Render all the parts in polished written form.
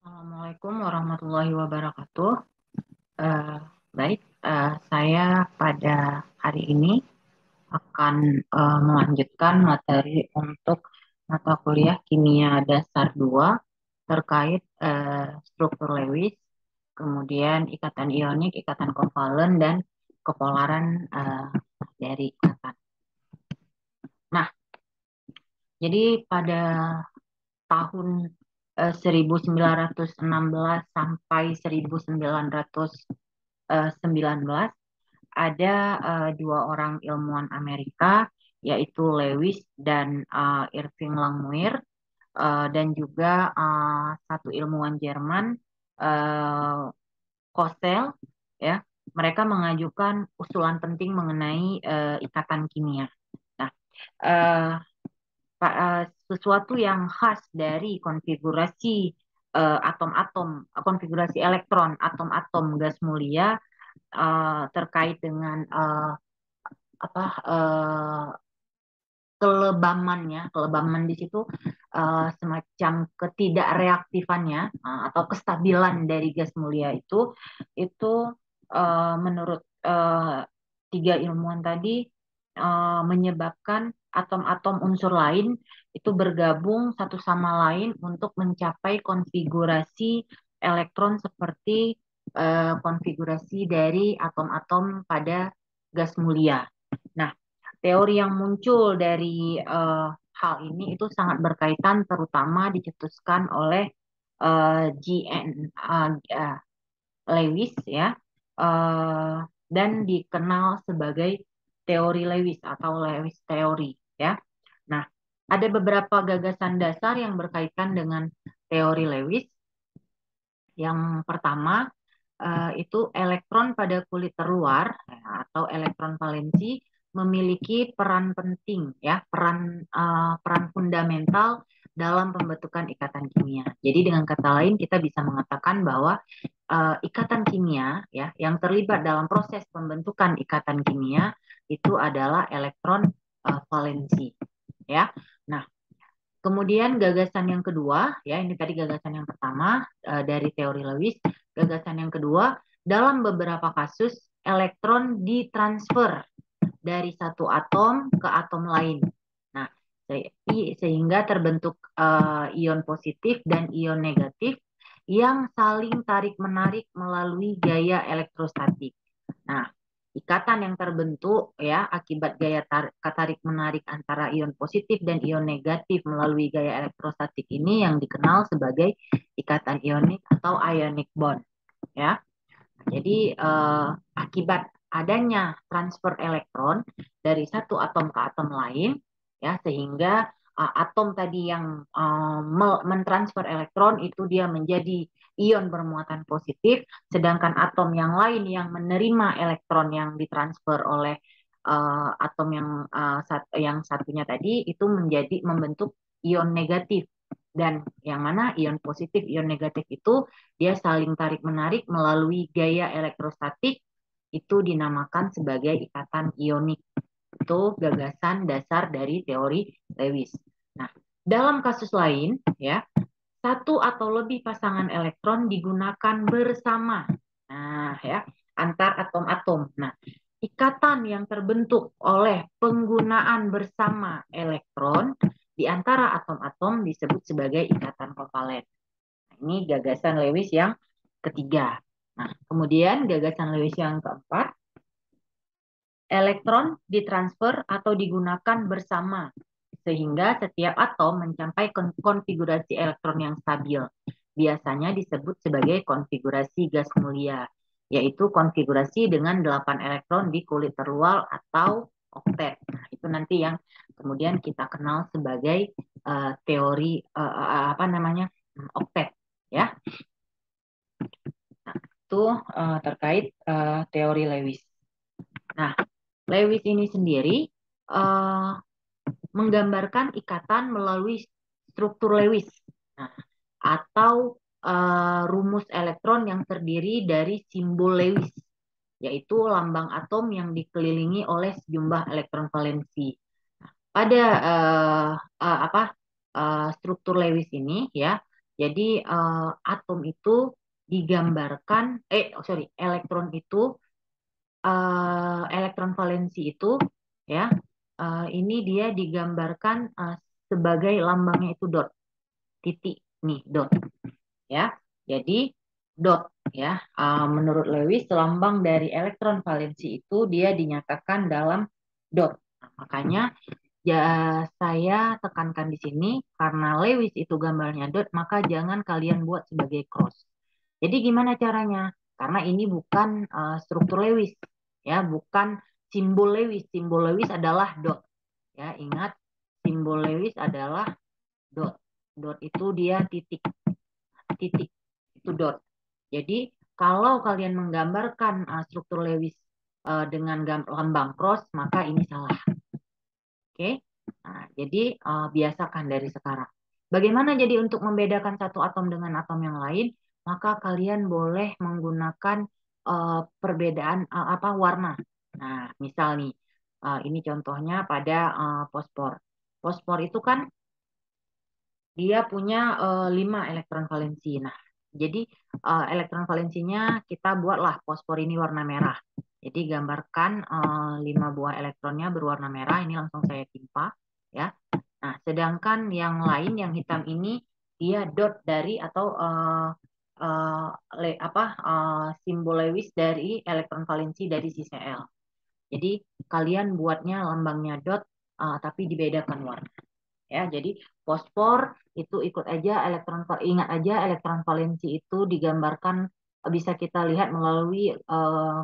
Assalamualaikum warahmatullahi wabarakatuh. Eh, Baik, saya pada hari ini akan melanjutkan materi untuk mata kuliah Kimia Dasar 2 terkait struktur Lewis, kemudian ikatan ionik, ikatan kovalen, dan kepolaran dari ikatan. Nah, jadi pada tahun 1916 sampai 1919 ada dua orang ilmuwan Amerika, yaitu Lewis dan Irving Langmuir, dan juga satu ilmuwan Jerman, uh, Kossel, ya. Mereka mengajukan usulan penting mengenai ikatan kimia. Nah, eh, sesuatu yang khas dari konfigurasi atom-atom, konfigurasi elektron atom-atom gas mulia terkait dengan apa kelebamannya, kelebaman di situ semacam ketidakreaktifannya atau kestabilan dari gas mulia itu menurut tiga ilmuwan tadi menyebabkan atom-atom unsur lain itu bergabung satu sama lain untuk mencapai konfigurasi elektron seperti konfigurasi dari atom-atom pada gas mulia. Nah, teori yang muncul dari hal ini itu sangat berkaitan terutama dicetuskan oleh G.N. Lewis, ya, dan dikenal sebagai teori Lewis atau Lewis teori, ya. Nah, ada beberapa gagasan dasar yang berkaitan dengan teori Lewis. Yang pertama itu elektron pada kulit terluar ya, atau elektron valensi memiliki peran penting, ya, peran fundamental dalam pembentukan ikatan kimia. Jadi dengan kata lain kita bisa mengatakan bahwa ikatan kimia, ya, yang terlibat dalam proses pembentukan ikatan kimia itu adalah elektron valensi, ya. Nah, kemudian gagasan yang kedua, ya, ini tadi gagasan yang pertama dari teori Lewis. Gagasan yang kedua, dalam beberapa kasus elektron ditransfer dari satu atom ke atom lain. Nah, sehingga terbentuk ion positif dan ion negatif yang saling tarik-menarik melalui gaya elektrostatik. Nah, ikatan yang terbentuk, ya, akibat gaya tarik-menarik antara ion positif dan ion negatif melalui gaya elektrostatik ini yang dikenal sebagai ikatan ionik atau ionic bond, ya. Jadi akibat adanya transfer elektron dari satu atom ke atom lain, ya, sehingga atom tadi yang mentransfer elektron itu dia menjadi ion bermuatan positif, sedangkan atom yang lain yang menerima elektron yang ditransfer oleh atom yang satunya tadi itu menjadi membentuk ion negatif. Dan yang mana ion positif, ion negatif itu dia saling tarik-menarik melalui gaya elektrostatik, itu dinamakan sebagai ikatan ionik. Itu gagasan dasar dari teori Lewis. Nah, dalam kasus lain, ya, satu atau lebih pasangan elektron digunakan bersama. Nah, ya, antar atom-atom. Nah, ikatan yang terbentuk oleh penggunaan bersama elektron di antara atom-atom disebut sebagai ikatan kovalen. Nah, ini gagasan Lewis yang ketiga. Nah, kemudian gagasan Lewis yang keempat, elektron ditransfer atau digunakan bersama sehingga setiap atom mencapai konfigurasi elektron yang stabil. Biasanya disebut sebagai konfigurasi gas mulia, yaitu konfigurasi dengan 8 elektron di kulit terluar atau oktet. Nah, itu nanti yang kemudian kita kenal sebagai teori apa namanya? Oktet, ya. Nah, itu terkait teori Lewis. Nah, Lewis ini sendiri uh, menggambarkan ikatan melalui struktur Lewis, nah, atau rumus elektron yang terdiri dari simbol Lewis, yaitu lambang atom yang dikelilingi oleh sejumlah elektron valensi. Nah, pada struktur Lewis ini, ya, Jadi atom itu digambarkan, elektron itu, elektron valensi itu, ya, ini dia digambarkan sebagai lambangnya itu dot, titik nih dot, ya. Jadi dot, ya, menurut Lewis lambang dari elektron valensi itu dia dinyatakan dalam dot. Nah, makanya ya, saya tekankan di sini karena Lewis itu gambarnya dot, maka jangan kalian buat sebagai cross. Jadi gimana caranya? Karena ini bukan struktur Lewis, ya, bukan simbol Lewis. Simbol Lewis adalah dot, ya. Ingat, simbol Lewis adalah dot. Dot itu dia titik, titik itu dot. Jadi kalau kalian menggambarkan struktur Lewis dengan lambang cross, maka ini salah. Oke, nah, jadi biasakan dari sekarang. Bagaimana jadi untuk membedakan satu atom dengan atom yang lain? Maka kalian boleh menggunakan perbedaan apa warna. Nah, misal nih, ini contohnya pada fosfor. Fosfor itu kan dia punya 5 elektron valensi. Nah, jadi elektron valensinya kita buatlah fosfor ini warna merah. Jadi gambarkan 5 buah elektronnya berwarna merah. Ini langsung saya timpa, ya. Nah, sedangkan yang lain yang hitam ini dia dot dari atau simbol Lewis dari elektron valensi dari si Cl. Jadi kalian buatnya lambangnya dot, tapi dibedakan warna. Ya, jadi fosfor itu ikut aja ingat aja elektron valensi itu digambarkan, bisa kita lihat melalui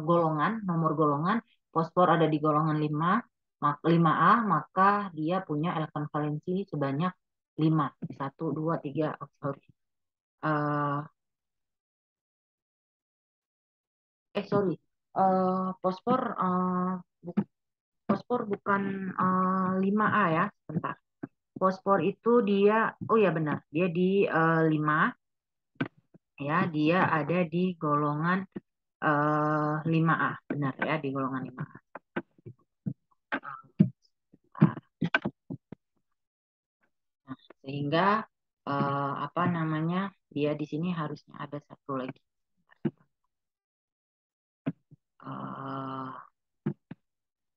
golongan, nomor golongan. Fosfor ada di golongan 5, 5A, maka dia punya elektron valensi sebanyak 5. 1 2 3, oh, sorry. Eh sorry. Fosfor fosfor bukan 5A, ya, sebentar. Fosfor itu dia, oh ya benar, dia di 5, ya, dia ada di golongan 5A, benar, ya, di golongan 5A. Nah, sehingga apa namanya, dia di sini harusnya ada satu lagi. Eh,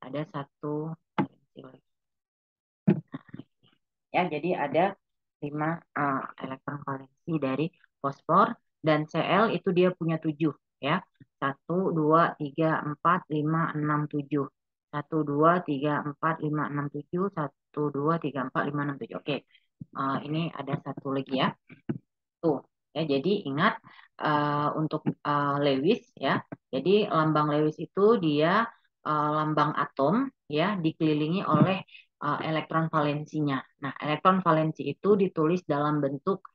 ada satu lagi. Ya, jadi ada 5 elektron valensi dari fosfor, dan Cl itu dia punya 7, ya. 1 2 3 4 5 6 7. 1 2 3 4 5 6 7. 1 2 3 4 5 6 7. Oke. Ini ada satu lagi, ya. Tuh, ya, jadi ingat untuk Lewis, ya. Jadi lambang Lewis itu dia lambang atom, ya, dikelilingi oleh elektron valensinya. Nah, elektron valensi itu ditulis dalam bentuk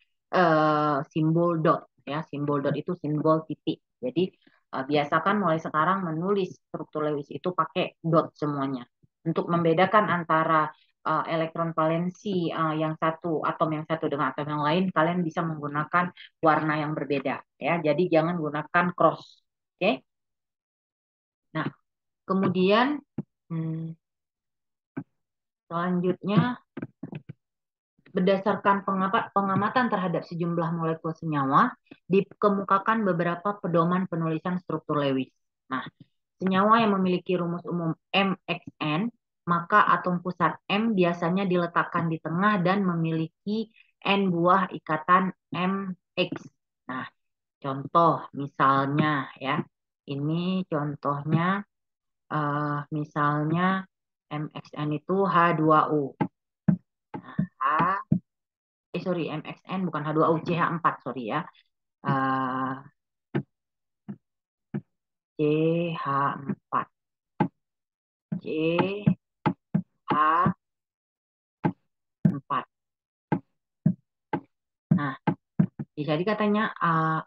simbol dot, ya. Simbol dot itu simbol titik. Jadi biasakan mulai sekarang menulis struktur Lewis itu pakai dot semuanya. Untuk membedakan antara elektron valensi yang satu, atom yang satu dengan atom yang lain, kalian bisa menggunakan warna yang berbeda, ya. Jadi jangan gunakan cross. Oke. Nah, kemudian selanjutnya, berdasarkan pengamatan terhadap sejumlah molekul senyawa, dikemukakan beberapa pedoman penulisan struktur Lewis. Nah, senyawa yang memiliki rumus umum MXN, maka atom pusat M biasanya diletakkan di tengah dan memiliki N buah ikatan MX. Nah, contoh misalnya, ya, ini contohnya misalnya MXN itu H2O. Nah, sorry, MXN bukan H2O, CH4, sorry, ya. CH4. CH4. Nah, jadi katanya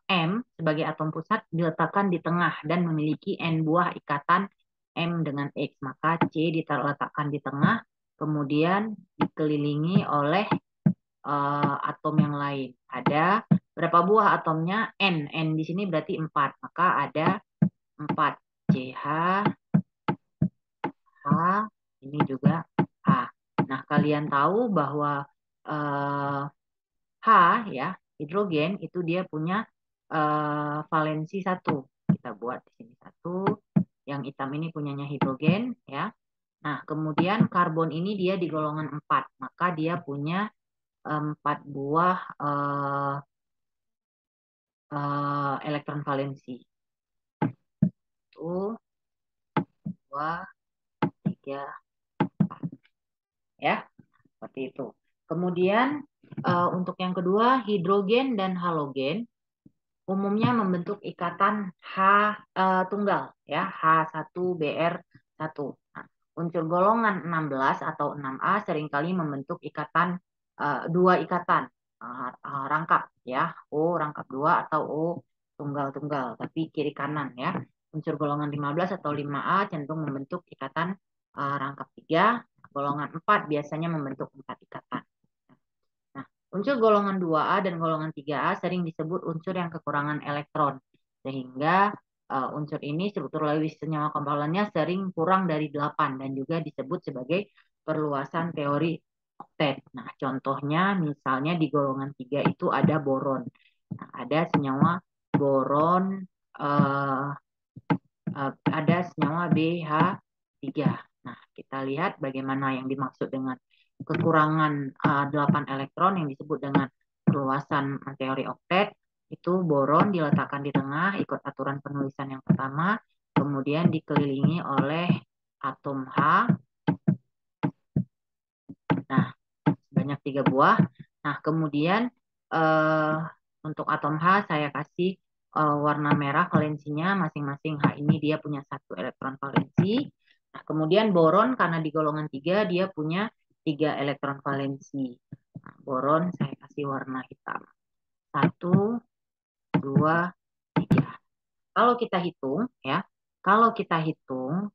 M sebagai atom pusat diletakkan di tengah dan memiliki N buah ikatan M dengan X. Maka C diletakkan di tengah, kemudian dikelilingi oleh atom yang lain. Ada berapa buah atomnya? N. N di sini berarti 4. Maka ada 4. CH, H, ini juga H. Nah, kalian tahu bahwa H, ya, Hidrogen itu dia punya valensi 1. Kita buat di sini 1. Yang hitam ini punyanya hidrogen, ya. Nah, kemudian karbon ini dia di golongan 4, maka dia punya 4 buah elektron valensi. 1, 2, 3, 4. Ya, seperti itu. Kemudian untuk yang kedua, hidrogen dan halogen umumnya membentuk ikatan H tunggal, ya, H1Br1. Nah, unsur golongan 16 atau 6A seringkali membentuk ikatan dua ikatan rangkap, ya, O rangkap 2 atau O tunggal-tunggal, tapi kiri kanan, ya. Unsur golongan 15 atau 5A cenderung membentuk ikatan rangkap 3, golongan 4 biasanya membentuk 4 ikatan. Nah, unsur golongan 2A dan golongan 3A sering disebut unsur yang kekurangan elektron, sehingga unsur ini struktur Lewis senyawa kovalennya sering kurang dari 8 dan juga disebut sebagai perluasan teori oktet. Nah, contohnya misalnya di golongan 3 itu ada boron. Nah, ada senyawa boron, eh, ada senyawa BH3. Nah, kita lihat bagaimana yang dimaksud dengan kekurangan 8 elektron yang disebut dengan perluasan teori oktet. Itu boron diletakkan di tengah ikut aturan penulisan yang pertama, kemudian dikelilingi oleh atom H. Nah, sebanyak 3 buah. Nah, kemudian untuk atom H saya kasih warna merah valensinya, masing-masing H ini dia punya 1 elektron valensi. Nah, kemudian boron karena di golongan 3 dia punya 3 elektron valensi. Nah, boron saya kasih warna hitam. 1, 2, 3. Kalau kita hitung, ya, kalau kita hitung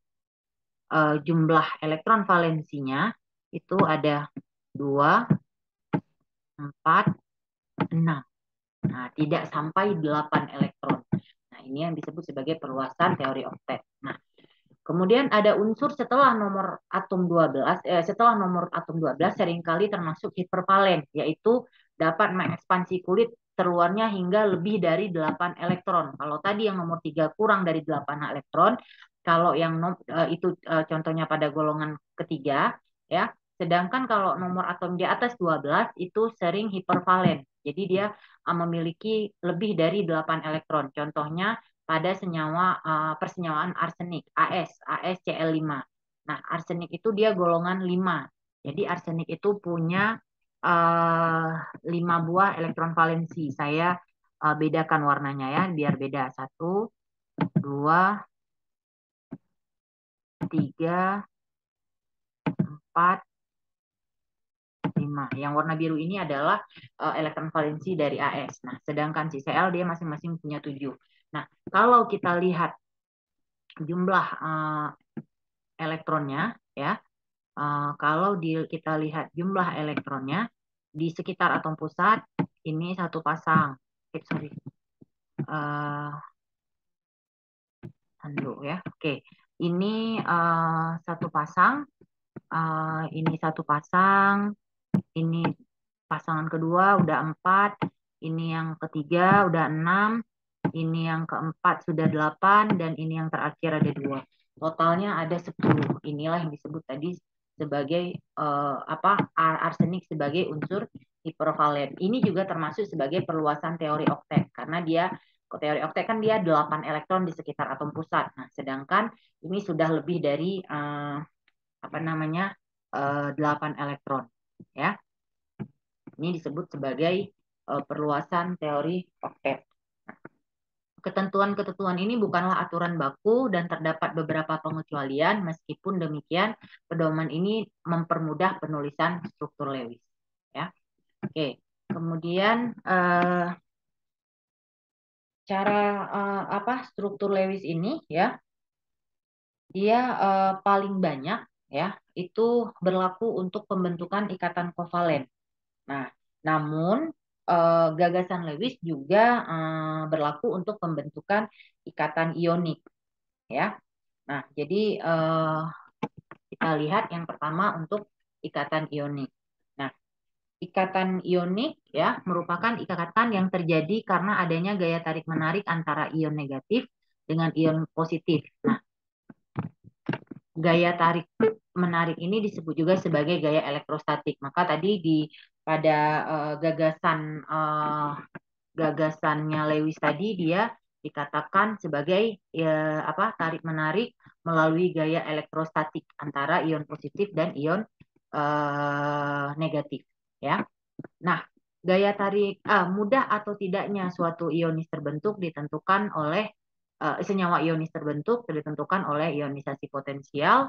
jumlah elektron valensinya itu ada 2, 4, 6. Nah, tidak sampai 8 elektron. Nah, ini yang disebut sebagai perluasan teori oktet. Nah, kemudian ada unsur setelah nomor atom 12, setelah nomor atom 12 seringkali termasuk hipervalen, yaitu dapat mengekspansi kulit terluarnya hingga lebih dari 8 elektron. Kalau tadi yang nomor 3 kurang dari 8 elektron, kalau yang itu contohnya pada golongan ketiga, ya. Sedangkan kalau nomor atom di atas 12 itu sering hipervalen. Jadi dia memiliki lebih dari 8 elektron. Contohnya pada senyawa persenyawaan arsenik AsCl5. Nah, arsenik itu dia golongan 5. Jadi arsenik itu punya 5 buah elektron valensi. Saya bedakan warnanya, ya, biar beda. 1, 2, 3, 4, 5. Yang warna biru ini adalah elektron valensi dari As. Nah, sedangkan si Cl dia masing-masing punya 7. Nah, kalau kita lihat jumlah elektronnya, ya, kalau kita lihat jumlah elektronnya di sekitar atom pusat ini satu pasang. Sorry. Ya. Oke. Ini satu pasang. Ini satu pasang. Ini pasangan kedua udah 4. Ini yang ketiga udah 6. Ini yang keempat sudah 8. Dan ini yang terakhir ada 2. Totalnya ada 10. Inilah yang disebut tadi sebagai arsenik sebagai unsur hipervalen. Ini juga termasuk sebagai perluasan teori oktet karena teori oktet kan dia 8 elektron di sekitar atom pusat. Nah, sedangkan ini sudah lebih dari 8 elektron, ya. Ini disebut sebagai perluasan teori oktet. Ketentuan-ketentuan ini bukanlah aturan baku dan terdapat beberapa pengecualian. Meskipun demikian, pedoman ini mempermudah penulisan struktur Lewis. Ya, oke. Kemudian cara struktur Lewis ini, ya, dia paling banyak, ya, itu berlaku untuk pembentukan ikatan kovalen. Nah, namun gagasan Lewis juga berlaku untuk pembentukan ikatan ionik, ya. Nah, jadi kita lihat yang pertama untuk ikatan ionik. Nah, Ikatan ionik ya merupakan ikatan yang terjadi karena adanya gaya tarik menarik antara ion negatif dengan ion positif. Nah, gaya tarik menarik ini disebut juga sebagai gaya elektrostatik. Maka tadi pada gagasannya Lewis tadi dia dikatakan sebagai tarik menarik melalui gaya elektrostatik antara ion positif dan ion negatif ya. Nah, gaya tarik mudah atau tidaknya suatu ionis terbentuk ditentukan oleh senyawa ionis terbentuk ditentukan oleh ionisasi potensial,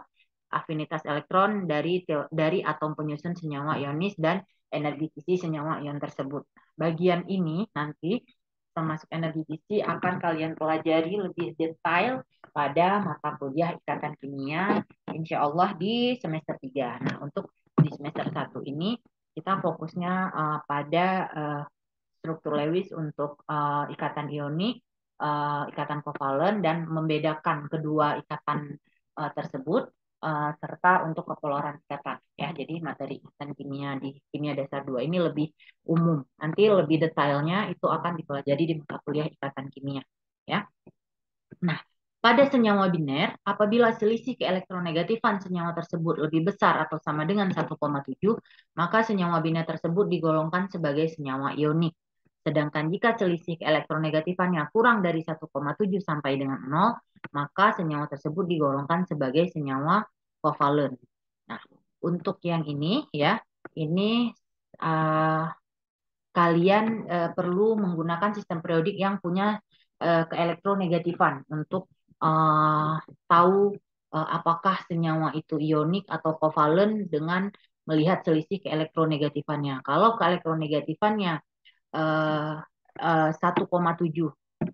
afinitas elektron dari atom penyusun senyawa ionis dan energi fisik senyawa ion tersebut. Bagian ini nanti termasuk energi fisik akan kalian pelajari lebih detail pada mata kuliah ikatan kimia insya Allah di semester 3. Nah, untuk di semester 1 ini kita fokusnya pada struktur Lewis untuk ikatan ionik, ikatan kovalen dan membedakan kedua ikatan tersebut serta untuk kepoloran ikatan ya. Jadi materi ikatan kimia di kimia dasar 2 ini lebih umum. Nanti lebih detailnya itu akan dipelajari di mata kuliah ikatan kimia ya. Nah, pada senyawa biner, apabila selisih keelektronegatifan senyawa tersebut lebih besar atau sama dengan 1,7, maka senyawa biner tersebut digolongkan sebagai senyawa ionik. Sedangkan jika selisih keelektronegatifannya kurang dari 1,7 sampai dengan 0, maka senyawa tersebut digolongkan sebagai senyawa kovalen. Nah, untuk yang ini ya, ini kalian perlu menggunakan sistem periodik yang punya keelektronegatifan untuk tahu apakah senyawa itu ionik atau kovalen dengan melihat selisih keelektronegatifannya. Kalau keelektronegatifannya 1,7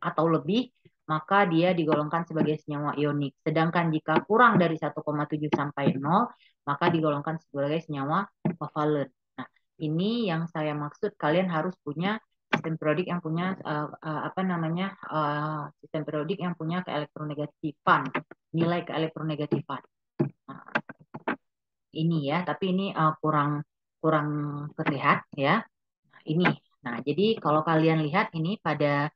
atau lebih, maka dia digolongkan sebagai senyawa ionik. Sedangkan jika kurang dari 1,7 sampai 0, maka digolongkan sebagai senyawa kovalen. Nah, ini yang saya maksud kalian harus punya sistem periodik yang punya sistem periodik yang punya keelektronegatifan, nilai keelektronegatifan. Nah, ini ya, tapi ini kurang kurang terlihat ya. Nah, ini. Nah, jadi kalau kalian lihat ini pada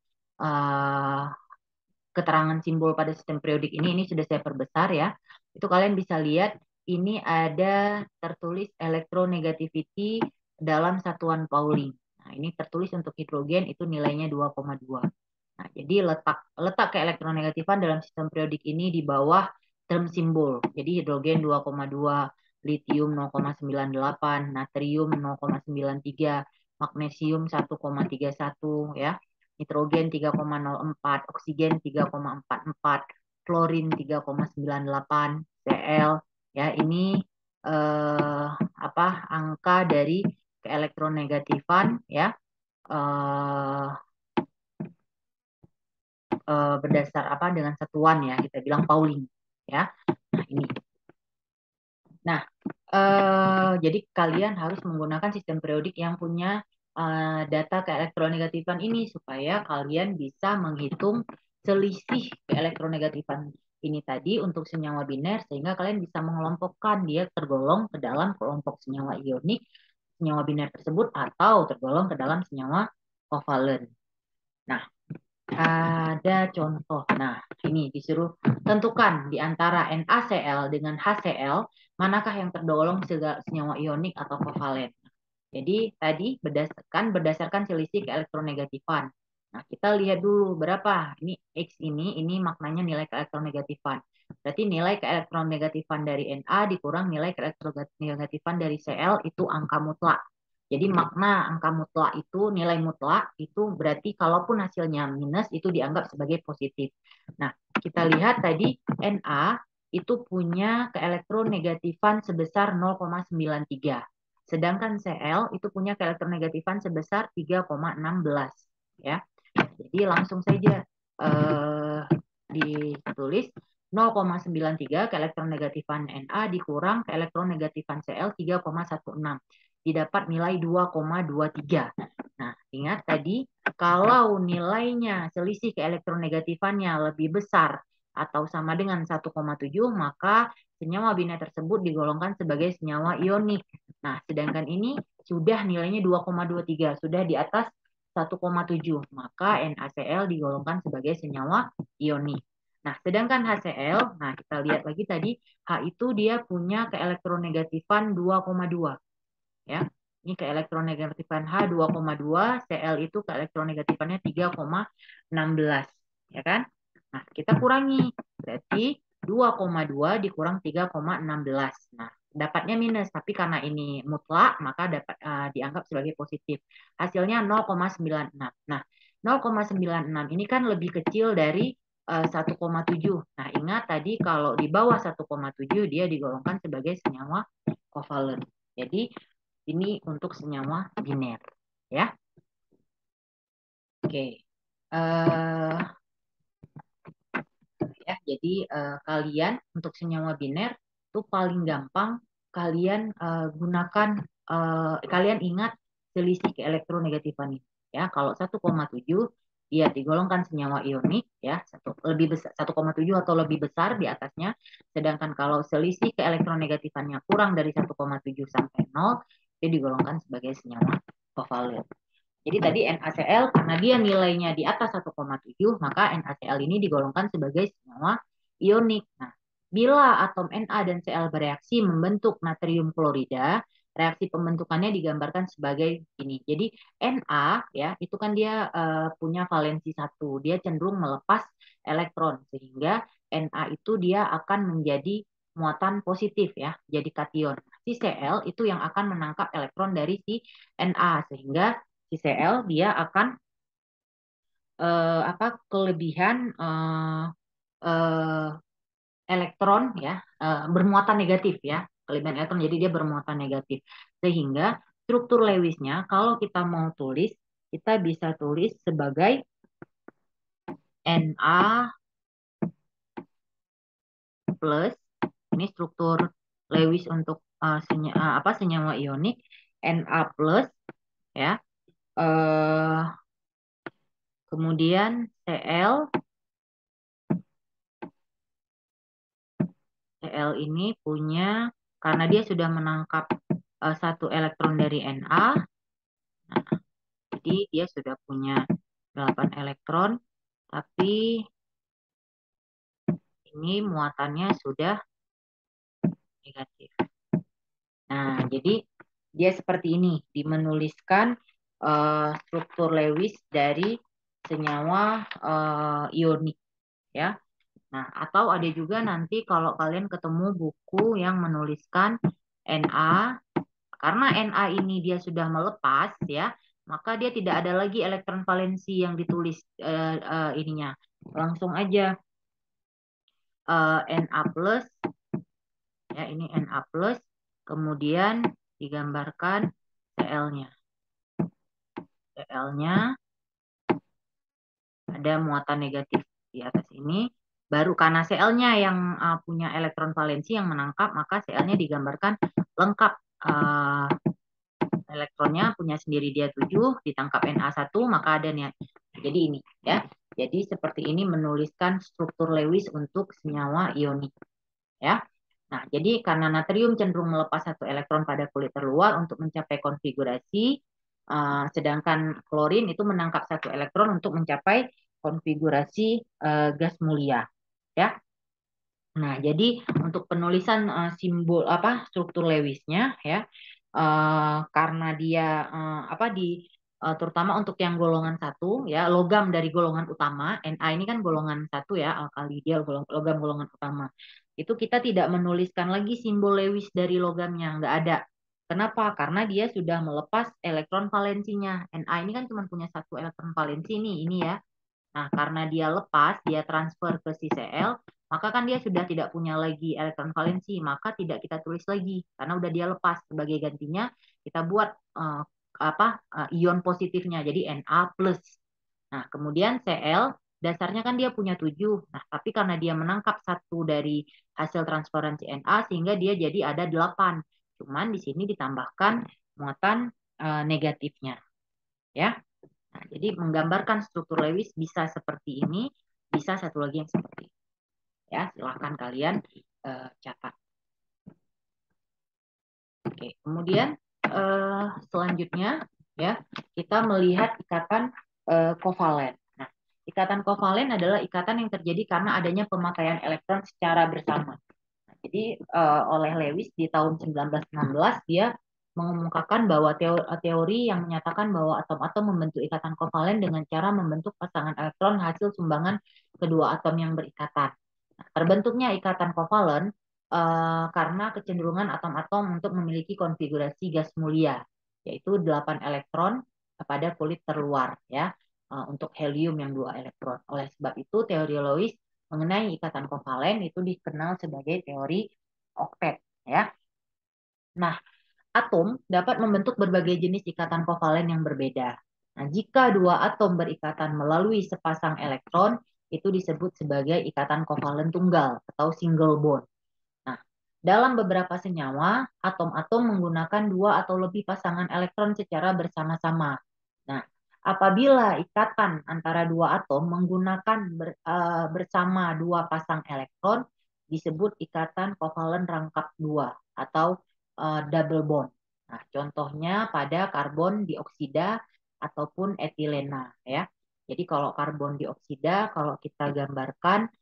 keterangan simbol pada sistem periodik ini sudah saya perbesar ya. Itu kalian bisa lihat ini ada tertulis electronegativity dalam satuan Pauling. Nah, ini tertulis untuk hidrogen itu nilainya 2,2. Nah, jadi letak keelektronegatifan dalam sistem periodik ini di bawah term simbol. Jadi hidrogen 2,2, litium 0,98, natrium 0,93, magnesium 1,31 ya. Nitrogen 3,04, oksigen 3,44, klorin 3,98, Cl ya ini angka dari keelektronegatifan ya berdasar dengan satuan ya kita bilang Pauling ya. Nah ini. Nah jadi kalian harus menggunakan sistem periodik yang punya data keelektronegatifan ini supaya kalian bisa menghitung selisih keelektronegatifan ini tadi untuk senyawa biner sehingga kalian bisa mengelompokkan dia tergolong ke dalam kelompok senyawa ionik senyawa biner tersebut atau tergolong ke dalam senyawa kovalen. Nah, ada contoh. Nah, ini disuruh tentukan di antara NaCl dengan HCl, manakah yang tergolong senyawa ionik atau kovalen. Jadi tadi berdasarkan selisih keelektronegatifan. Nah, kita lihat dulu berapa. Ini X ini maknanya nilai keelektronegatifan. Berarti nilai keelektronegatifan dari Na dikurang nilai keelektronegatifan dari Cl itu angka mutlak. Jadi makna angka mutlak itu, nilai mutlak itu berarti kalaupun hasilnya minus itu dianggap sebagai positif. Nah, kita lihat tadi Na itu punya keelektronegatifan sebesar 0,93. Sedangkan Cl itu punya keelektronegatifan sebesar 3,16 ya. Jadi langsung saja ditulis 0,93 keelektronegatifan Na dikurang keelektronegatifan Cl 3,16 didapat nilai 2,23. Nah, ingat tadi kalau nilainya selisih keelektronegatifan lebih besar atau sama dengan 1,7 maka senyawa biner tersebut digolongkan sebagai senyawa ionik. Nah, sedangkan ini sudah nilainya 2,23, sudah di atas 1,7, maka NaCl digolongkan sebagai senyawa ionik. Nah, sedangkan HCl, nah kita lihat lagi tadi, H itu dia punya keelektronegatifan 2,2, ya. Ini keelektronegatifan H 2,2, Cl itu keelektronegatifannya 3,16, ya kan? Nah, kita kurangi. Berarti 2,2 dikurang 3,16. Nah, dapatnya minus, tapi karena ini mutlak, maka dapat dianggap sebagai positif. Hasilnya 0,96. Nah, 0,96 ini kan lebih kecil dari 1,7. Nah, ingat tadi kalau di bawah 1,7 dia digolongkan sebagai senyawa kovalen. Jadi ini untuk senyawa biner, ya. Oke. Ya, jadi kalian untuk senyawa biner itu paling gampang kalian gunakan, kalian ingat selisih keelektronegatifan ini. Ya, kalau 1,7 dia digolongkan senyawa ionik, ya, lebih besar 1,7 atau lebih besar di atasnya. Sedangkan kalau selisih keelektronegatifannya kurang dari 1,7 sampai 0, dia digolongkan sebagai senyawa kovalen. Jadi tadi NaCl karena dia nilainya di atas 1,7, maka NaCl ini digolongkan sebagai senyawa ionik. Nah, bila atom Na dan Cl bereaksi membentuk natrium klorida, reaksi pembentukannya digambarkan sebagai ini. Jadi Na ya, itu kan dia punya valensi 1, dia cenderung melepas elektron sehingga Na itu dia akan menjadi muatan positif ya, jadi kation. Si Cl itu yang akan menangkap elektron dari si Na sehingga si Cl dia akan kelebihan eh, elektron ya, bermuatan negatif ya, kelebihan elektron, jadi dia bermuatan negatif sehingga struktur Lewisnya kalau kita mau tulis kita bisa tulis sebagai Na plus, ini struktur Lewis untuk senyawa ionik, Na plus ya, kemudian Cl ini punya, karena dia sudah menangkap satu elektron dari Na, nah, jadi dia sudah punya 8 elektron, tapi ini muatannya sudah negatif. Nah, jadi dia seperti ini, dimenuliskan struktur Lewis dari senyawa ionik ya. Nah, atau ada juga nanti kalau kalian ketemu buku yang menuliskan Na, karena Na ini dia sudah melepas ya, maka dia tidak ada lagi elektron valensi yang ditulis ininya. Langsung aja Na plus, ya ini Na plus, kemudian digambarkan Cl-nya. Cl-nya ada muatan negatif di atas ini. Baru karena Cl-nya yang punya elektron valensi yang menangkap, maka Cl-nya digambarkan lengkap. Elektronnya punya sendiri dia 7, ditangkap Na1, maka ada nih. Jadi ini ya. Jadi seperti ini menuliskan struktur Lewis untuk senyawa ionik. Ya. Nah, jadi karena natrium cenderung melepas satu elektron pada kulit terluar untuk mencapai konfigurasi, sedangkan klorin itu menangkap satu elektron untuk mencapai konfigurasi gas mulia. Ya. Nah, jadi untuk penulisan simbol struktur Lewisnya ya, karena dia terutama untuk yang golongan 1 ya, logam dari golongan utama, Na ini kan golongan 1 ya, alkali, dia logam golongan utama. Itu kita tidak menuliskan lagi simbol Lewis dari logamnya, nggak ada. Kenapa? Karena dia sudah melepas elektron valensinya. Na ini kan cuma punya satu elektron valensi nih, ini ya. Nah, karena dia lepas, dia transfer ke si Cl, maka kan dia sudah tidak punya lagi elektron valensi, maka tidak kita tulis lagi karena udah dia lepas. Sebagai gantinya kita buat ion positifnya, jadi Na plus. Nah, kemudian Cl dasarnya kan dia punya 7. Nah, tapi karena dia menangkap satu dari hasil transferensi Na sehingga dia jadi ada 8. Cuman di sini ditambahkan muatan negatifnya. Ya. Nah, jadi menggambarkan struktur Lewis bisa seperti ini, bisa satu lagi yang seperti ini. Ya, silahkan kalian catat. Oke, kemudian selanjutnya ya kita melihat ikatan kovalen. Nah, ikatan kovalen adalah ikatan yang terjadi karena adanya pemakaian elektron secara bersama. Nah, jadi oleh Lewis di tahun 1916 dia mengemukakan bahwa teori yang menyatakan bahwa atom-atom membentuk ikatan kovalen dengan cara membentuk pasangan elektron hasil sumbangan kedua atom yang berikatan. Nah, terbentuknya ikatan kovalen karena kecenderungan atom-atom untuk memiliki konfigurasi gas mulia, yaitu 8 elektron pada kulit terluar, ya, untuk helium yang 2 elektron. Oleh sebab itu, teori Lewis mengenai ikatan kovalen itu dikenal sebagai teori oktet, ya. Nah, atom dapat membentuk berbagai jenis ikatan kovalen yang berbeda. Nah, jika dua atom berikatan melalui sepasang elektron, itu disebut sebagai ikatan kovalen tunggal atau single bond. Nah, dalam beberapa senyawa, atom-atom menggunakan dua atau lebih pasangan elektron secara bersama-sama. Nah, apabila ikatan antara dua atom menggunakan bersama dua pasang elektron, disebut ikatan kovalen rangkap dua atau double bond. Nah, contohnya pada karbon dioksida ataupun etilena, ya. Jadi kalau karbon dioksida, kalau kita gambarkan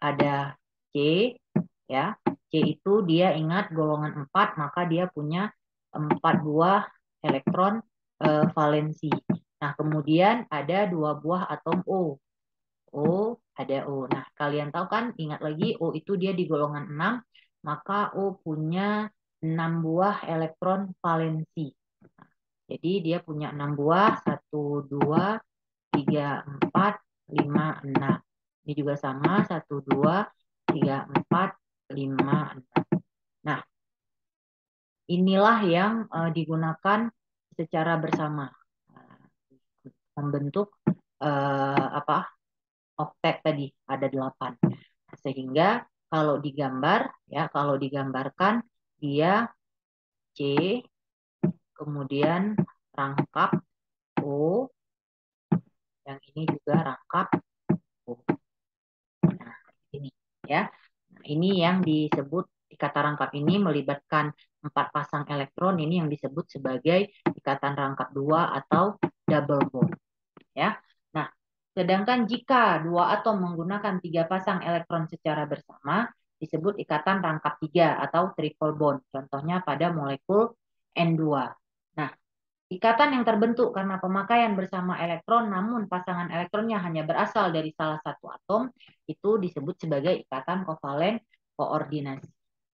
ada C, ya. C itu dia ingat golongan 4, maka dia punya 4 buah elektron valensi. Nah, kemudian ada 2 buah atom O. O, ada O. Nah, kalian tahu kan, ingat lagi O itu dia di golongan 6, maka O punya 6 buah elektron valensi. Nah, jadi dia punya 6 buah, 1, 2, 3, 4, 5, 6. Ini juga sama, 1, 2, 3, 4, 5, 6. Nah, inilah yang digunakan secara bersama. Membentuk oktet tadi, ada 8. Sehingga kalau digambar, ya kalau digambarkan, dia C, kemudian rangkap O, yang ini juga rangkap O. Nah, ini ya. Nah, ini yang disebut ikatan rangkap ini melibatkan 4 pasang elektron, ini yang disebut sebagai ikatan rangkap 2 atau double bond, ya. Nah, sedangkan jika dua atom menggunakan 3 pasang elektron secara bersama, disebut ikatan rangkap 3 atau triple bond. Contohnya pada molekul N2. Nah, ikatan yang terbentuk karena pemakaian bersama elektron, namun pasangan elektronnya hanya berasal dari salah satu atom, itu disebut sebagai ikatan kovalen koordinasi.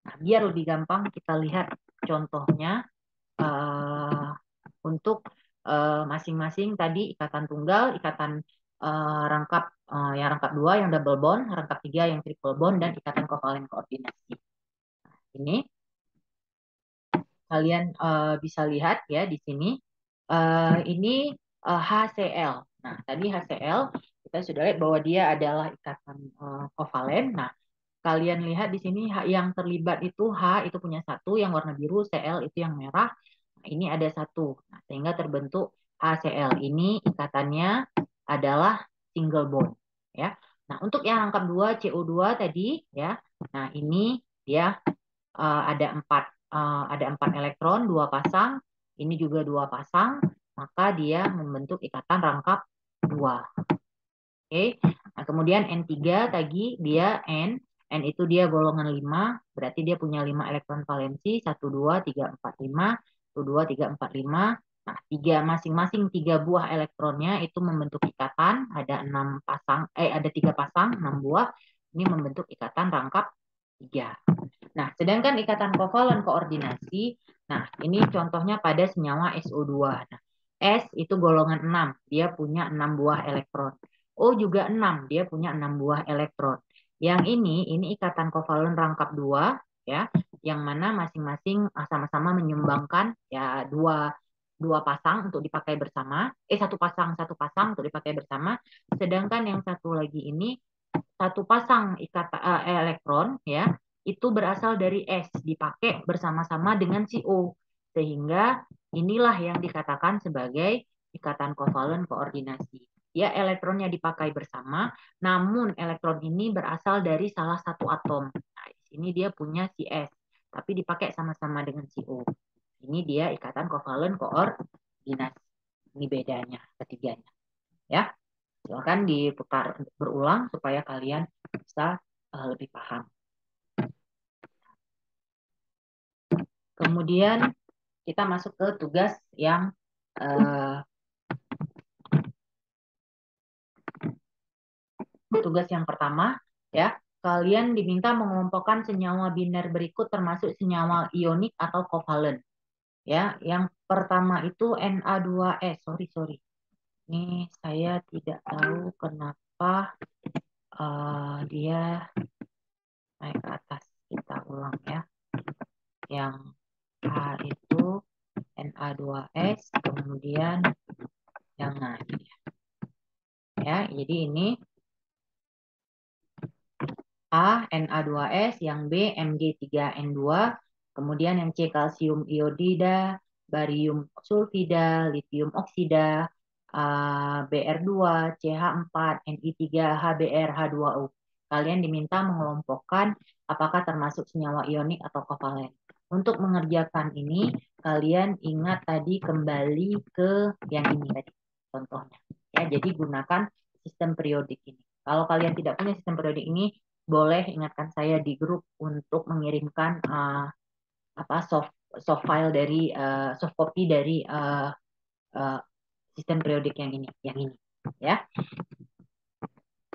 Nah, biar lebih gampang kita lihat contohnya untuk masing-masing tadi ikatan tunggal, ikatan rangkap yang rangkap 2 yang double bond, rangkap 3 yang triple bond, dan ikatan kovalen koordinasi. Nah, ini kalian bisa lihat ya di sini. Ini HCl. Nah, tadi HCl kita sudah lihat bahwa dia adalah ikatan kovalen. Nah, kalian lihat di sini yang terlibat itu H itu punya 1, yang warna biru, Cl itu yang merah. Nah, ini ada 1. Nah, sehingga terbentuk HCl. Ini ikatannya adalah single bond, ya. Nah, untuk yang rangkap 2 CO2 tadi, ya. Nah, ini dia ada 4 elektron, 2 pasang, ini juga 2 pasang, maka dia membentuk ikatan rangkap 2. Oke. Nah, kemudian N3 tadi dia N itu dia golongan 5, berarti dia punya 5 elektron valensi, 1, 2, 3, 4, 5, 1, 2, 3, 4, 5. Nah, masing-masing 3 buah elektronnya itu membentuk ikatan, ada 3 pasang, 6 buah, ini membentuk ikatan rangkap 3. Nah, sedangkan ikatan kovalen koordinasi, nah ini contohnya pada senyawa SO2. Nah, S itu golongan 6, dia punya 6 buah elektron. O juga 6, dia punya 6 buah elektron. Yang ini ikatan kovalen rangkap 2, ya, yang mana masing-masing sama-sama menyumbangkan ya dua pasang untuk dipakai bersama, satu pasang untuk dipakai bersama, sedangkan yang satu lagi ini satu pasang elektron, ya, itu berasal dari S, dipakai bersama-sama dengan si O, sehingga inilah yang dikatakan sebagai ikatan kovalen koordinasi. Ya, elektronnya dipakai bersama, namun elektron ini berasal dari salah satu atom. Nah, di sini dia punya si S, tapi dipakai sama-sama dengan si O. Ini dia ikatan kovalen koordinasi. Ini bedanya ketiganya. Ya, silakan diputar berulang supaya kalian bisa lebih paham. Kemudian kita masuk ke tugas yang pertama, ya. Kalian diminta mengelompokkan senyawa biner berikut termasuk senyawa ionik atau kovalen. Ya, yang pertama itu Na2S. Sorry. Ini saya tidak tahu kenapa dia naik ke atas. Kita ulang ya. Yang A itu Na2S, kemudian yang naik. Ya, jadi ini A Na2S, yang B Mg3N2, kemudian yang C kalsium iodida, barium sulfida, litium oksida, Br2, CH4, Ni3, HBr, H2O. Kalian diminta mengelompokkan apakah termasuk senyawa ionik atau kovalen. Untuk mengerjakan ini, kalian ingat tadi kembali ke yang ini tadi, contohnya. Ya, jadi gunakan sistem periodik ini. Kalau kalian tidak punya sistem periodik ini, boleh ingatkan saya di grup untuk mengirimkan soft file dari soft copy dari sistem periodik yang ini ya.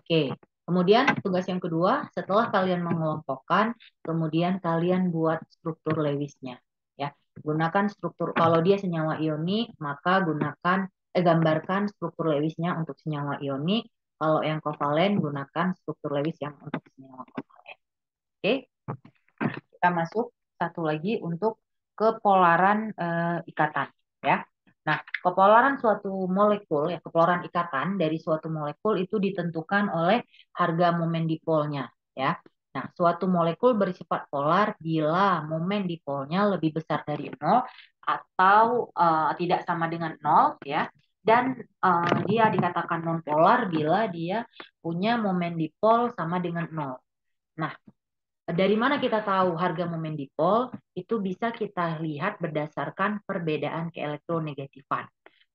Oke. Kemudian tugas yang kedua, setelah kalian mengelompokkan, kemudian kalian buat struktur Lewisnya ya. Gunakan struktur, kalau dia senyawa ionik maka gambarkan struktur Lewisnya untuk senyawa ionik. Kalau yang kovalen gunakan struktur Lewis yang untuk senyawa kovalen. Oke. Kita masuk satu lagi untuk kepolaran ikatan ya. Nah, kepolaran suatu molekul ya, kepolaran ikatan dari suatu molekul itu ditentukan oleh harga momen dipolnya ya. Nah, suatu molekul bersifat polar bila momen dipolnya lebih besar dari 0 atau tidak sama dengan 0 ya. Dan dia dikatakan nonpolar bila dia punya momen dipol sama dengan 0. Nah, dari mana kita tahu harga momen dipol? Itu bisa kita lihat berdasarkan perbedaan keelektronegatifan.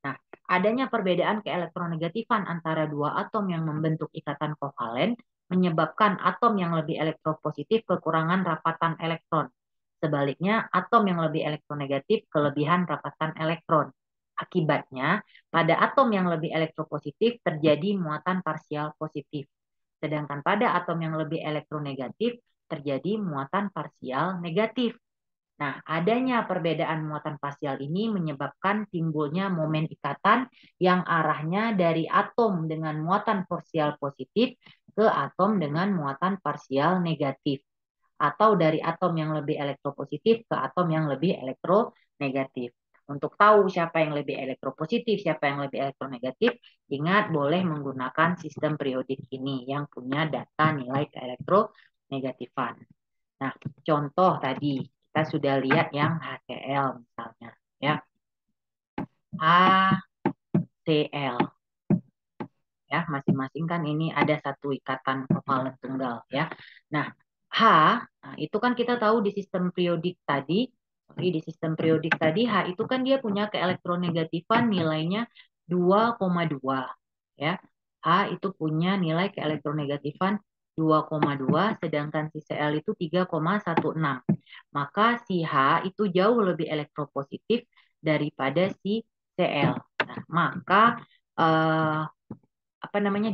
Nah, adanya perbedaan keelektronegatifan antara dua atom yang membentuk ikatan kovalen menyebabkan atom yang lebih elektropositif kekurangan rapatan elektron. Sebaliknya, atom yang lebih elektronegatif kelebihan rapatan elektron. Akibatnya, pada atom yang lebih elektropositif terjadi muatan parsial positif. Sedangkan pada atom yang lebih elektronegatif terjadi muatan parsial negatif. Nah, adanya perbedaan muatan parsial ini menyebabkan timbulnya momen ikatan yang arahnya dari atom dengan muatan parsial positif ke atom dengan muatan parsial negatif. Atau dari atom yang lebih elektropositif ke atom yang lebih elektronegatif. Untuk tahu siapa yang lebih elektropositif, siapa yang lebih elektronegatif, ingat boleh menggunakan sistem periodik ini yang punya data nilai keelektronegatifan. Nah, contoh tadi kita sudah lihat yang HCl misalnya, ya. HCl, ya, masing-masing kan ini ada satu ikatan kovalen tunggal, ya. Nah, H, nah itu kan kita tahu di sistem periodik tadi, H itu kan dia punya keelektronegatifan nilainya 2,2, ya. H itu punya nilai keelektronegatifan 2,2, sedangkan si Cl itu 3,16. Maka si H itu jauh lebih elektropositif daripada si Cl. Nah, maka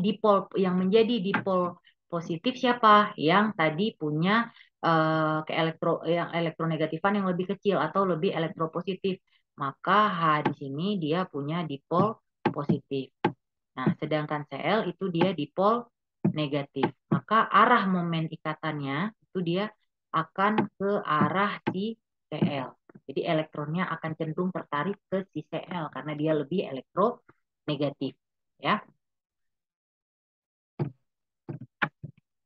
dipol yang menjadi dipol positif siapa? Yang tadi punya yang elektronegatifan yang lebih kecil atau lebih elektropositif. Maka H di sini dia punya dipol positif. Nah, sedangkan Cl itu dia dipol negatif. Maka arah momen ikatannya itu dia akan ke arah si Cl. Jadi elektronnya akan cenderung tertarik ke si Cl karena dia lebih elektronegatif. Ya.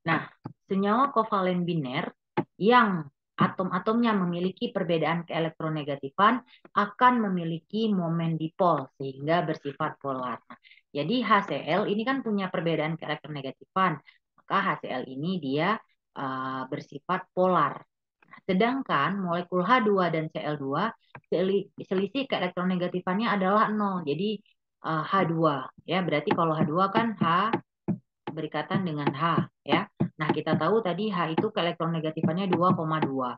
Nah, senyawa kovalen biner yang atom-atomnya memiliki perbedaan keelektronegatifan akan memiliki momen dipol sehingga bersifat polar. Nah, jadi HCl ini kan punya perbedaan keelektronegatifan, maka HCl ini dia bersifat polar. Nah, Sedangkan molekul H2 dan Cl2 selisih keelektronegatifannya adalah 0. Jadi H2 ya, berarti kalau H2 kan H berikatan dengan H ya. Nah, kita tahu tadi H itu keelektronegatifannya 2,2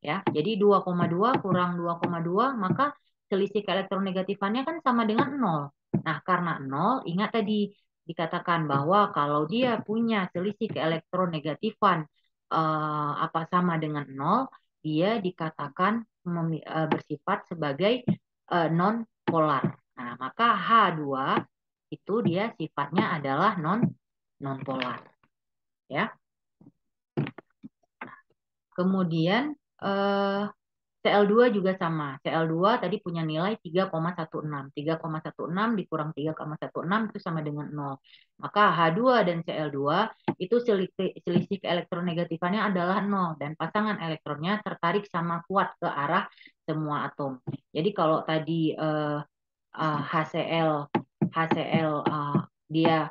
ya. Jadi 2,2 kurang 2,2 maka selisih keelektronegatifannya kan sama dengan 0. Nah, karena 0, ingat tadi dikatakan bahwa kalau dia punya selisih keelektronegatifan apa sama dengan 0, dia dikatakan bersifat sebagai non polar. Nah, maka H2 itu dia sifatnya adalah non polar ya. Kemudian Cl2 juga sama. Cl2 tadi punya nilai 3,16. 3,16 dikurang 3,16 itu sama dengan 0. Maka H2 dan Cl2 itu selisih keelektronegatifannya adalah 0 dan pasangan elektronnya tertarik sama kuat ke arah semua atom. Jadi kalau tadi HCl dia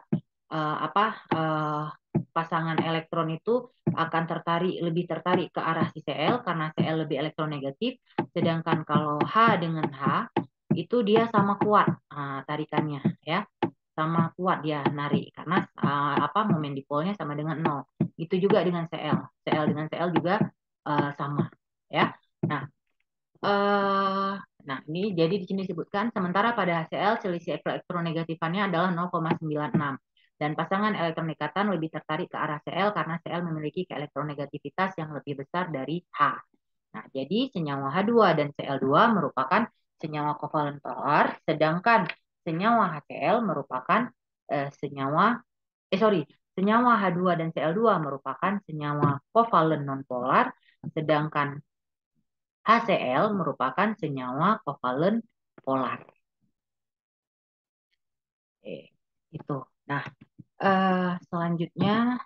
apa pasangan elektron itu akan lebih tertarik ke arah si Cl karena Cl lebih elektronegatif, sedangkan kalau H dengan H itu dia sama kuat tarikannya ya, sama kuat dia narik karena momen dipolnya sama dengan 0. Itu juga dengan Cl. Cl dengan Cl juga sama ya. Nah, ini jadi di sini disebutkan sementara pada HCl selisih elektronegatifannya adalah 0,96 dan pasangan elektron ikatan lebih tertarik ke arah Cl karena Cl memiliki keelektronegativitas yang lebih besar dari H. Nah, jadi senyawa H2 dan Cl2 merupakan senyawa kovalen polar, sedangkan senyawa HCl merupakan senyawa H2 dan Cl2 merupakan senyawa kovalen nonpolar, sedangkan HCl merupakan senyawa kovalen polar. Itu. Nah, selanjutnya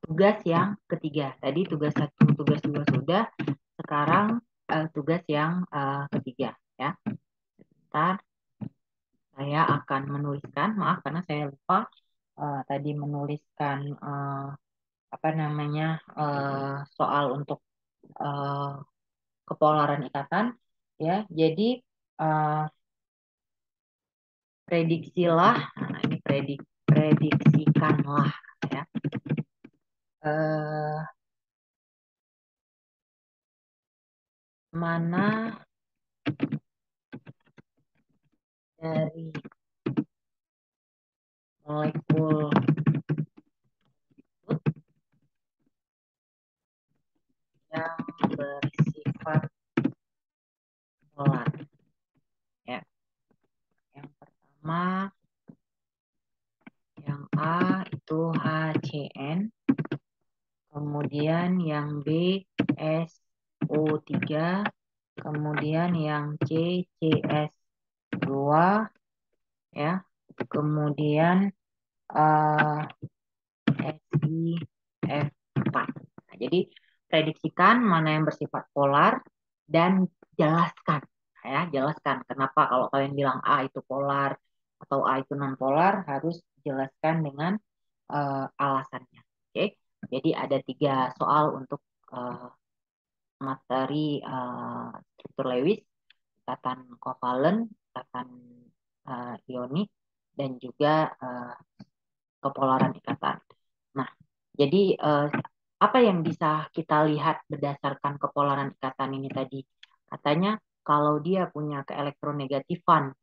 tugas yang ketiga. Tadi tugas 1, tugas 2 sudah. Sekarang tugas yang ketiga ya. Sebentar. Saya akan menuliskan, maaf karena saya lupa tadi menuliskan soal untuk kepolaran ikatan ya. Jadi prediksilah, ini prediksikanlah ya. Mana dari molekul yang bersifat polar ya. Yang pertama yang A itu HCN, kemudian yang B SO3, kemudian yang C CS2 ya, kemudian SiF4. Nah, jadi prediksikan mana yang bersifat polar dan jelaskan ya, jelaskan kenapa kalau kalian bilang A itu polar atau A itu non polar, harus jelaskan dengan alasannya. Oke. Jadi ada 3 soal untuk materi struktur Lewis, ikatan kovalen, ikatan ionik, dan juga kepolaran ikatan. Nah, jadi apa yang bisa kita lihat berdasarkan kepolaran ikatan ini tadi? Katanya kalau dia punya keelektronegatifan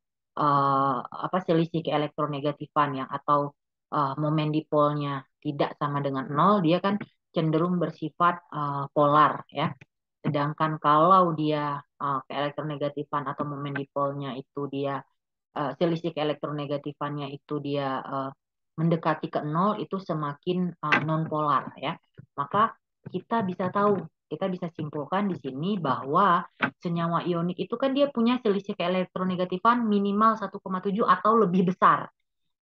selisih keelektronegatifan yang atau momen dipolnya tidak sama dengan 0, dia kan cenderung bersifat polar ya. Sedangkan kalau dia keelektronegatifan atau momen dipolnya itu dia selisih keelektronegatifannya itu dia mendekati ke 0, itu semakin non polar ya. Maka kita bisa simpulkan di sini bahwa senyawa ionik itu kan dia punya selisih keelektronegatifan minimal 1,7 atau lebih besar.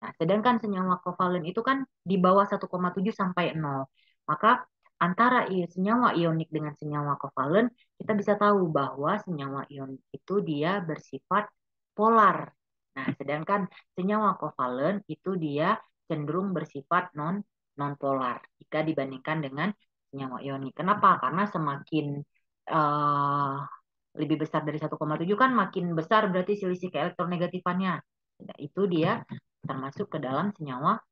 Nah, sedangkan senyawa kovalen itu kan di bawah 1,7 sampai 0. Maka antara senyawa ionik dengan senyawa kovalen, kita bisa tahu bahwa senyawa ionik itu dia bersifat polar. Nah, sedangkan senyawa kovalen itu dia cenderung bersifat non polar jika dibandingkan dengan senyawa ionik. Kenapa? Karena semakin uh, lebih besar dari 1,7 kan makin besar berarti selisih keelektronegatifannya. Nah, itu dia termasuk ke dalam senyawa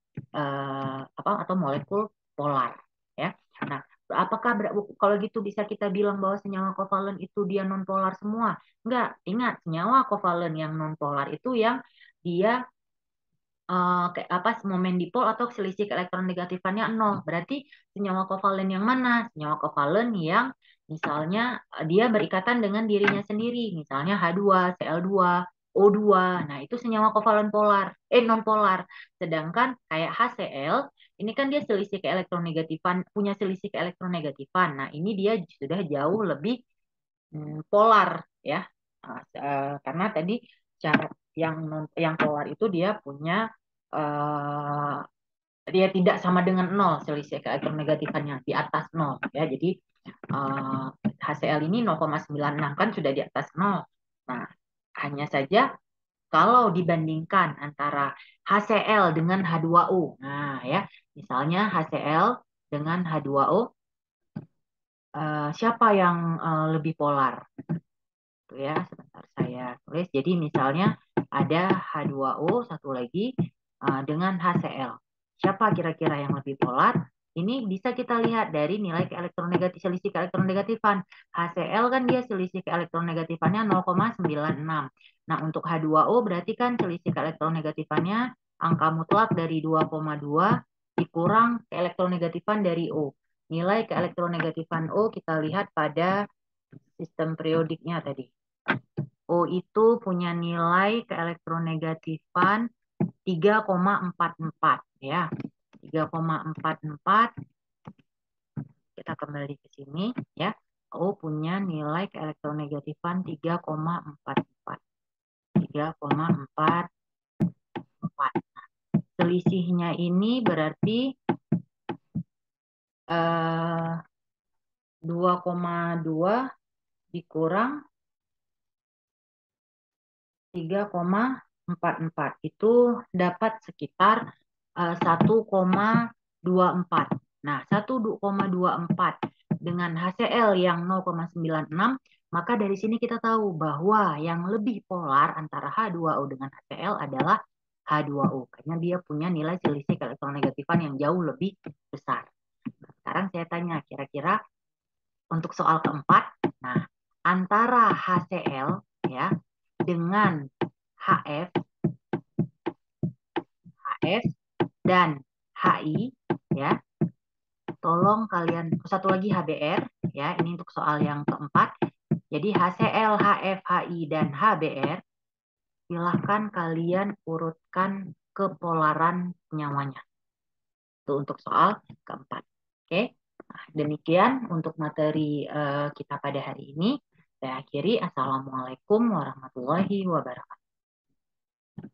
apa atau molekul polar ya. Nah, apakah kalau gitu bisa kita bilang bahwa senyawa kovalen itu dia non polar semua? Enggak, ingat senyawa kovalen yang non polar itu yang dia kayak apa momen dipol atau selisih elektronegatifannya nol. Berarti senyawa kovalen yang mana? Senyawa kovalen yang misalnya dia berikatan dengan dirinya sendiri, misalnya H2, Cl2, O2. Nah, itu senyawa kovalen polar, non polar. Sedangkan kayak HCl, ini kan dia selisih keelektronegatifan, punya selisih keelektronegatifan. Nah, ini dia sudah jauh lebih polar ya. Karena tadi cara yang polar itu dia punya uh, dia tidak sama dengan nol selisih keelektronegatifan di atas nol ya. Jadi HCl ini 0,96 kan sudah di atas nol. Nah, hanya saja kalau dibandingkan antara HCl dengan H2O. Nah, ya, misalnya HCl dengan H2O siapa yang lebih polar? Tuh ya, sebentar saya tulis. Jadi misalnya ada H2O satu lagi dengan HCl. Siapa kira-kira yang lebih polar? Ini bisa kita lihat dari nilai selisih keelektronegatifan. HCl kan dia selisih keelektronegatifannya 0,96. Nah, untuk H2O berarti kan selisih keelektronegatifannya angka mutlak dari 2,2 dikurang keelektronegatifan dari O. Nilai keelektronegatifan O kita lihat pada sistem periodiknya tadi. O itu punya nilai keelektronegatifan 3,44 ya. 3,44 kita kembali ke sini ya. O punya nilai keelektronegatifan 3,44. 3,44. Selisihnya ini berarti 2,2 dikurang 3,44 itu dapat sekitar 1,24. Nah, 1,24 dengan HCl yang 0,96, maka dari sini kita tahu bahwa yang lebih polar antara H2O dengan HCl adalah H2O karena dia punya nilai selisih keelektronegatifan yang jauh lebih besar. Sekarang saya tanya kira-kira untuk soal keempat, nah antara HCl ya dengan HF, HS dan HI ya. Tolong kalian satu lagi HBr ya. Ini untuk soal yang keempat. Jadi HCl, HF, HI dan HBr silahkan kalian urutkan kepolaran senyawanya. Itu untuk soal keempat. Oke. Nah, demikian untuk materi kita pada hari ini. Saya akhiri. Assalamualaikum warahmatullahi wabarakatuh.